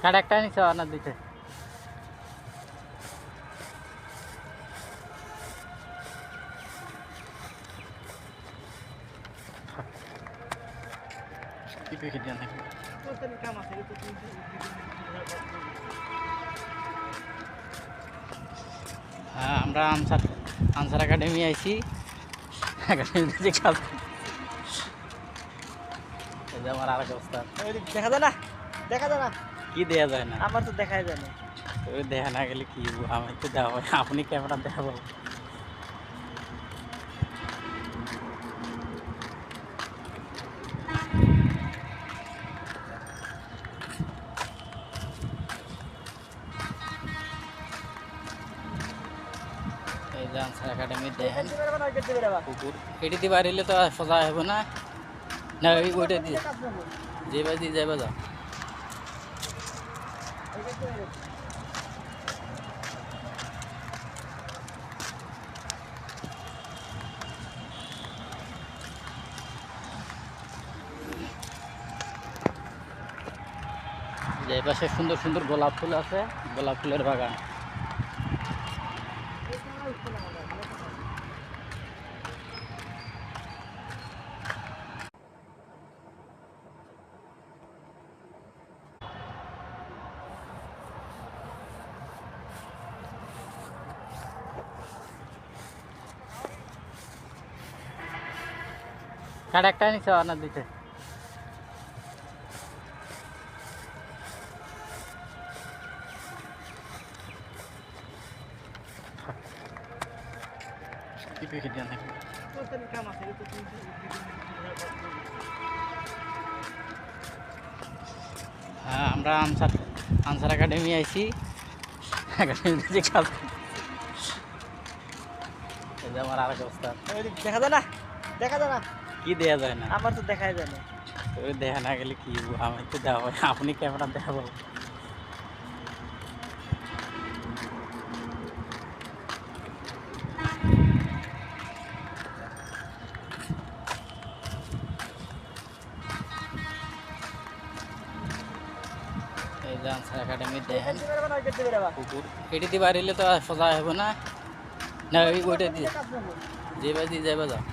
Card একটা নিছে না দিতে হ্যাঁ আমরা আনসার আনসার একাডেমি আইছি একাডেমিতে কাজ আমার আর অবস্থা দেখা যায় না, দেখা যায় না, কি দেয়া যায় না আমার তো দেখাই যায় না। ওই দেখা না গেলে কি আমি তো দেওয়া হয় আপনি ক্যামেরা দেখাবো এই যে আনসার একাডেমি দেখেন পুকুর এটি দিয়ে বাড়িলে তো সোজা হবে না না ওই ওইটা দিয়ে যে বাজ দিয়ে যাবে যাও যে পাশে সুন্দর সুন্দর গোলাপ ফুল আছে গোলাপ ফুলের বাগান কার্ড একটা নিছে না দিতে হ্যাঁ আমরা আনসার আনসার একাডেমি আইছি একাডেমিতে কাজ এই যে আমার আর অবস্থা দেখা যায় না, দেখা যায় না, কি দেয়া যায় না আমার তো দেখাই যায় না। ওই দেখা না গেলে কি আমি তো দেওয়া হয় আপনি ক্যামেরা দেখাবো এই যে আনসার একাডেমি দেখেন পুকুর এটি দিয়ে বাড়িলে তো সোজা হবে না না ওই ওইটা দিয়ে যে বাজ দিয়ে যাবে যাও